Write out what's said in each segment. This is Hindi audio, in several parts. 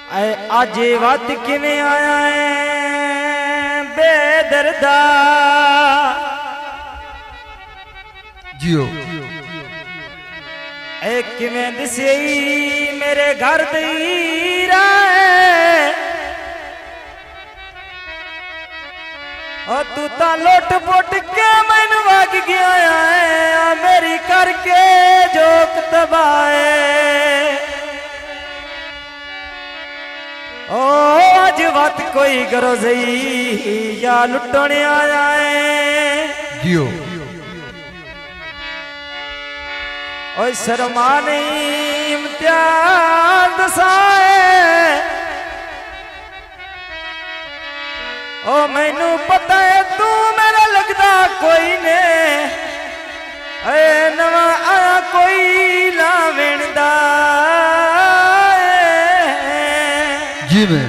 आज वत किवें आया है बेदर्दा जियो ए किवें दिसई मेरे घर दीरा और तू ता लोट पोट के मन वग गया है मेरी करके जोक तबाए ओ आज बात कोई करो सही या लुटने आया है जियो ओ शर्मा नहीं इम्तियाज दसाए ओ मैनू पता है तू मेरा लगदा कोई ने ए नवा आया कोई लावेंदा जी में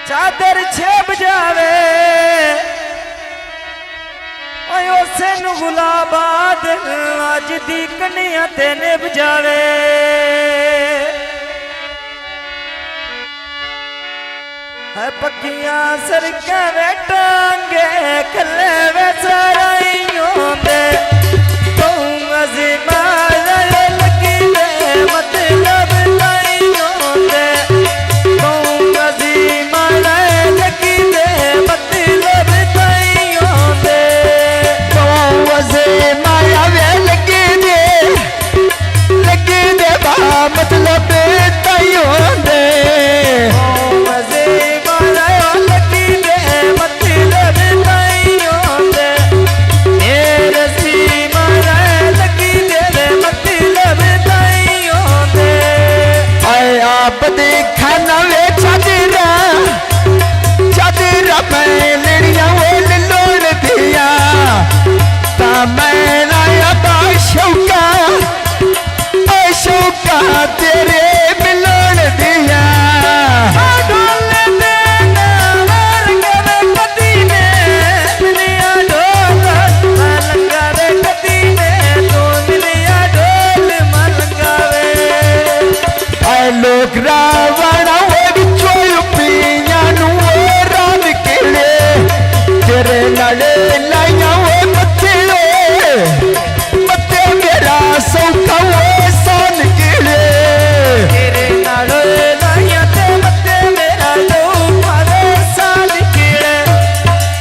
चादर छेब जावे ओसे नु गुलाबाद अज दी कन्या ते निभ जावे पक्कियां सरके वेटांगे खले वे सराइयों दे तू अज़ीमा लगी दे मतलब लाइयों दे तू अज़ीमा लगी दे मतलब लाइयों दे तो अज़ीमा लगी दे बा मतलब ताइयों दे तेरे मिलन दिया लोग रावण पिया राम किले तेरे नाले लाइया मथे मथे मेरा सौखा सान किले तेरे नालो लाइया ते मते मेरा सान किले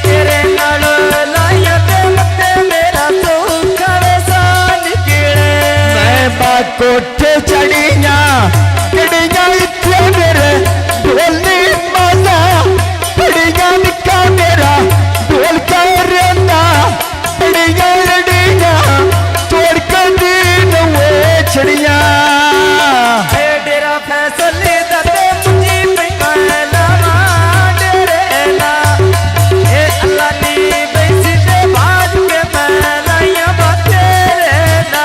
तेरे नालो लाइया ते मते मेरा सान किले मैं बा कोठे चढ़िया कड़िया इतने मेरे ढोलने माता बड़िया निका मेरा ढोल का रंदा बड़िया लड़िया तोड़ कर दिन वो छड़िया डेरा फैसले दते मुझी पैला डेरे ना ए अल्लाह नी बैसी दे बाज के मैलाया बतेरे ना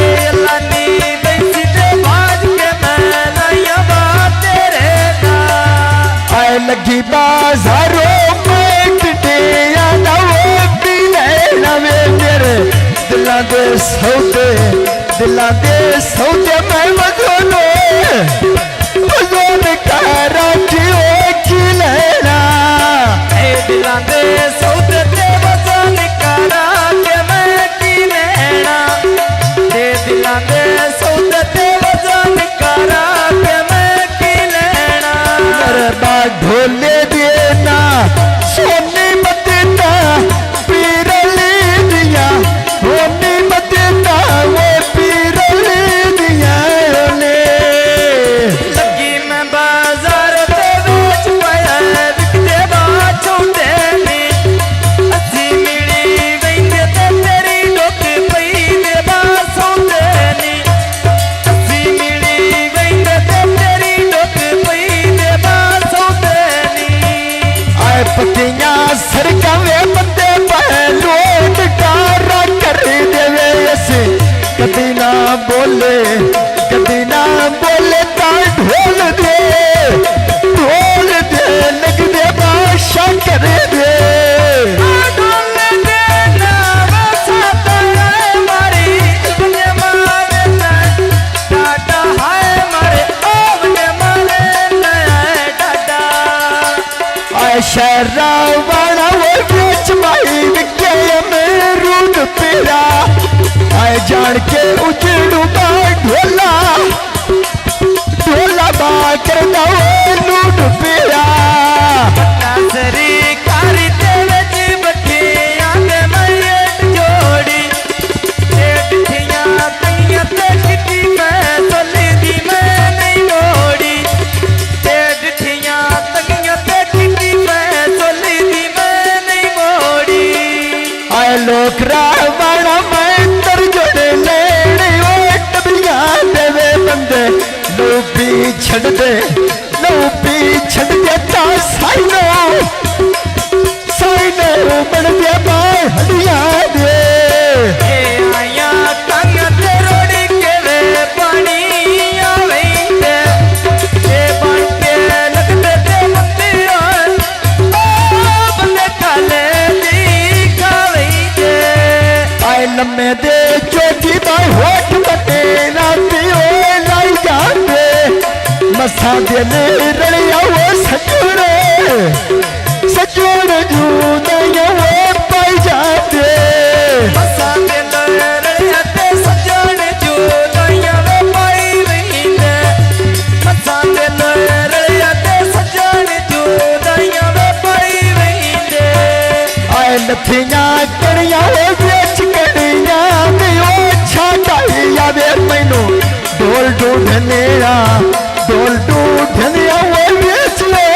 ए अल्लाह नी बैसी दे बाज के मैलाया बतेरे ना आए लगी बाजारों में टिटिया ना वो भी नवे मेरे दिला दे सौदे मैं मजोनो करा की लेना दिला दे सौदे ते वजन करा के मैं की लेना दे दिला दे सौदे ते वजन करा के मैं की लेना मेरे बात ढोले देना सोनी मत देना पीरली दिया सोनी मत देना वो पीरली दिया लगी मैं बाजार ते बेच पाया बिकते बाचों देनी अस्सी मिली वेंदे ते तेरी डोक पई दे बासों देनी अस्सी मिली वेंदे ते तेरी डोक पई दे बासों देनी आए पतिया सरकावे बंदे पहलो डकारा कर देवे ऐसे कभी ना बोले ता ढोल दे लग दे बादशाह कर दे डोले देना वसा मारी दुनिया मारे टाटा है मारे ओ शहरा वाला वो बेच भाई विके अमरूद पेरा आए जान के उजड़ू बा ढोला ढोला बा करदा वो लूट पेरा सरकारी ते विच बठिया ते मैयत जोड़ी ठिया कईयां ते किती मैं चलदी मैं नहीं मोड़ी ठिया कईयां ते किती मैं चलदी मैं नहीं मोड़ी आए लोग रावण मैं तर जोड़े लेने वो टबिया देवे बंदे लो भी छड़ दे ता साइनो बन गया बाय हडिया दे आया तंग ते रोड़ी के वे पानी आवेंदे ए बन के लगते ते मते बंदे काले दी खावेंदे आए लम्मे दे चोटी बाय होठ बटे ना पियो लाई जाते मसा दे रड़िया वो सजोड़ जूदा वो पाई जाते मसा दे रड़िया ते सजोड़ जूदा वो पाई वेंदे मसा दे रड़िया ते सजोड़ जूदा वो पाई वेंदे आए लथिया कड़िया वो बेच कड़िया वो छाटाइया वे मैनू ढोल ढूंढनेरा ढोल ढूंढनिया वो बेच ले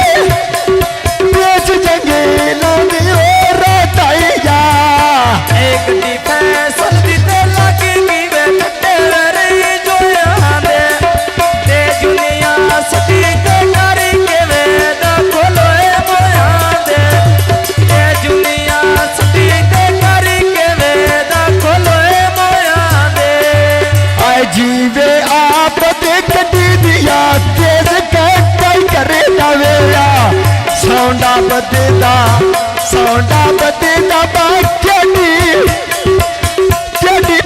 बेच जंगे लाने वो राताइया एक दी फैसल दी ते लगी की वे कट्टे रे जोया दे ते दुनिया सती ते कारी के वे दा खोलोए मोया दे ते दुनिया सती ते कारी के वे दा खोलोए मोया दे आए जीवे आप दे कटी दिया तेज कटाई करे दावेरा सौंडा बदेदा बाक्यानी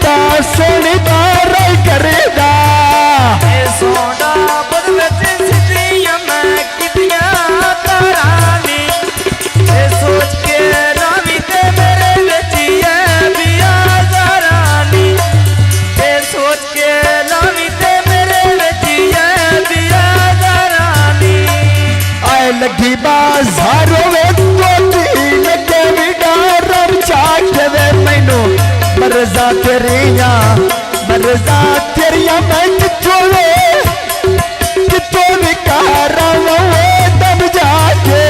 बा सोनी बाराई करेदा ए सोडा बद विच सिद्धियां मैं कितियां तारानी ए सोच के रावी ते मेरे विच ऐ बिया ज़रानी ए सोच के रावी ते मेरे विच ऐ बिया ज़रानी आए लगी बाजारों में तोती लगे बिडारम चाट वे मैनू मरजा तेरिया मैं कितों विकारा वो दम जाके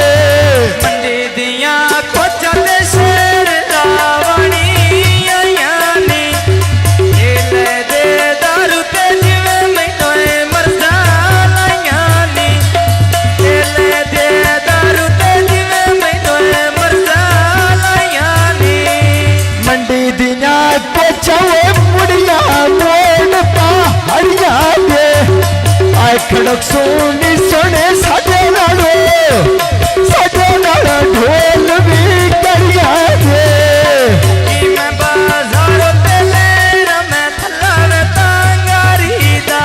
मंडी दियां खोचां ते शेर रावणी आयानी ए ले दे दारू ते जिवें मैनू मरजा लायानी ए ले दे दारू ते जिवें मैनू मरजा लायानी मंडी दिया कोचा मुड़िया मोड़ पहाड़िया दे आए खड़क सोनी सोने साडे नालो ढोल भी करिया दे कि मैं बाजारों ते लेना मैं थल्ला तांगारी दा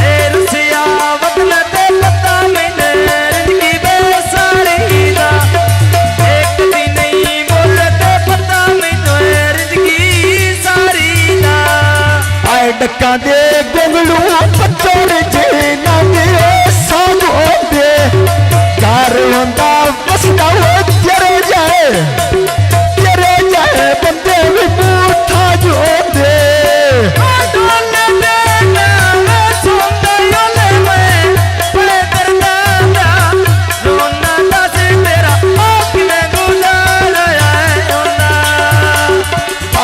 ए रुसिया वतन ते पता मैंने रिंगी बेसारी दा एक दी नहीं मोल ते पता मैंने रिंगी सारी दा आए डक्का दे गोंगलू पत्थर जे ना दे साधो दे कार होंदा बसदा वो तेरे जाए बंदे भी बूठा जो दे डोले देना वे सुनदा योले मैं बड़े दर्दा दा रोना दस तेरा किवें गुजारा होंदा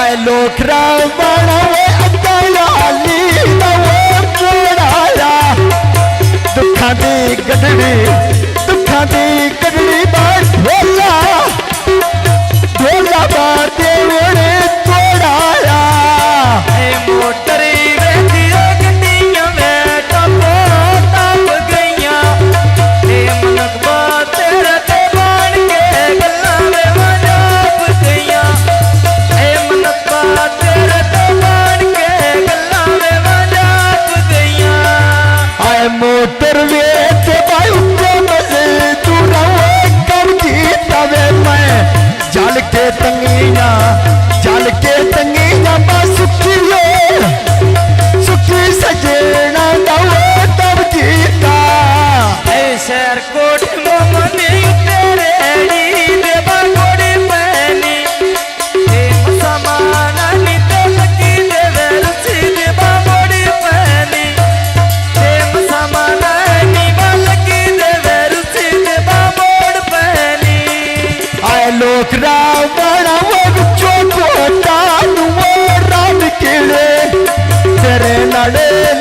आए लोग रावण वो अकाली दा वो मोड़ाया दुखा दी गडड़ी बाढ़ ढोला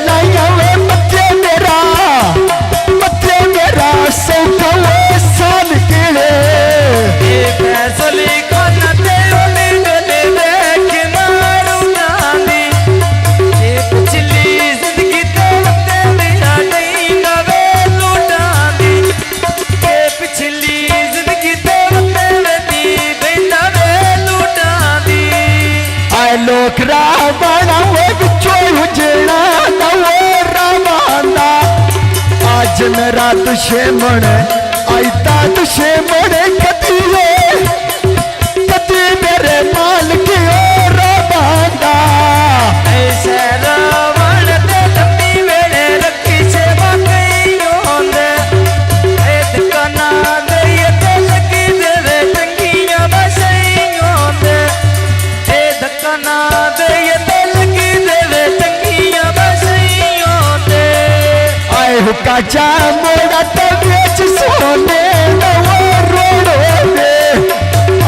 लाइया वे मत्थे मेरा सौखा वो साल केड़े फैसली खाना ओले डोले देख मारू गांधी पिछली जिंदगी तो तेरा नहीं नवे लुटांदी पिछली जिंदगी तो तेरे दी बेटा वे लुटांदी आए लोक रावणा वो बिचो उजड़ा ना वो रावणा आज न रात शेमण आई तात शेमण कदी मेरे मालिक और बांदा ऐसे रावण ते लंबी वेले रखी से बाकी होंदे ए दुकाना दे ये ते लगी देवे टंगियां बसई होंदे ए दुकाना दे ये ते लगी देवे टंगियां बसई होंदे आए हुक्का चा मोड़ा तो बेच सोने न वो रोड़ो वे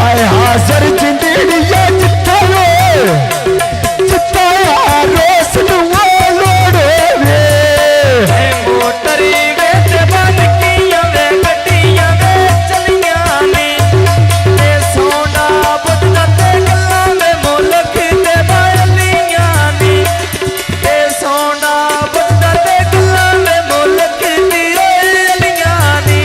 आए हाजर जिंदड़िया जितायो रोस वो लोड़ो वे मोटरी बेच बन किया वे गड्डियां वे चलियां नी ते सोना बुद्ध ते गल्ला वे मुल्क ते बालियां नी ते सोना बुद्ध ते गल्ला वे मुल्क दी बालियां नी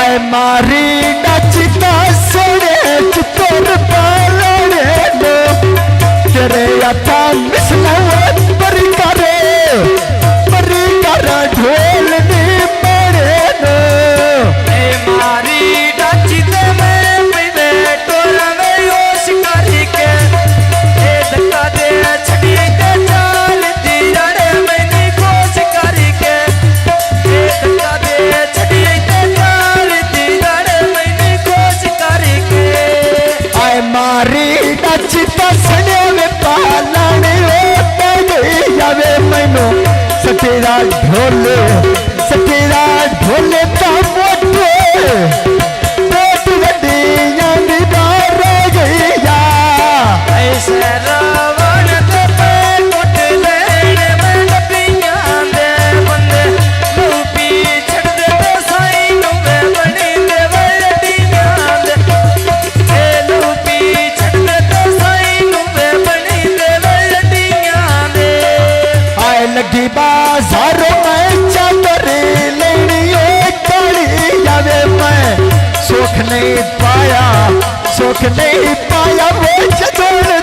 आए मारी नचता सोने चित्तर पालने नो तेरे आता मिसला परी करे ढोल नी मरे नो ए मारी डाची ते मैं पीवे टोला वे योश करी के ए धक्का दे छड़ी ते चाल दी जाने मैंने कोश करी के ए धक्का दे छड़ी ते चाल दी जाने मैंने कोश करी के आए मारी नचता सने में पालने गई जावे मैनो सतेरा ढोले ता मोटे पेट वड्डियां दी बार गई जा ऐसे रावण ते पे कोट लेने में डबियां दे बंदे लूपी छड़ दे ते साई नु वे बनी दे वड्डियां दे ए लूपी छड़ दे ते साई नु वे बनी दे वड्डियां दे आए लगी बाजारों में चादर लेनी काली जावे मैं सुख नहीं पाया वो जदों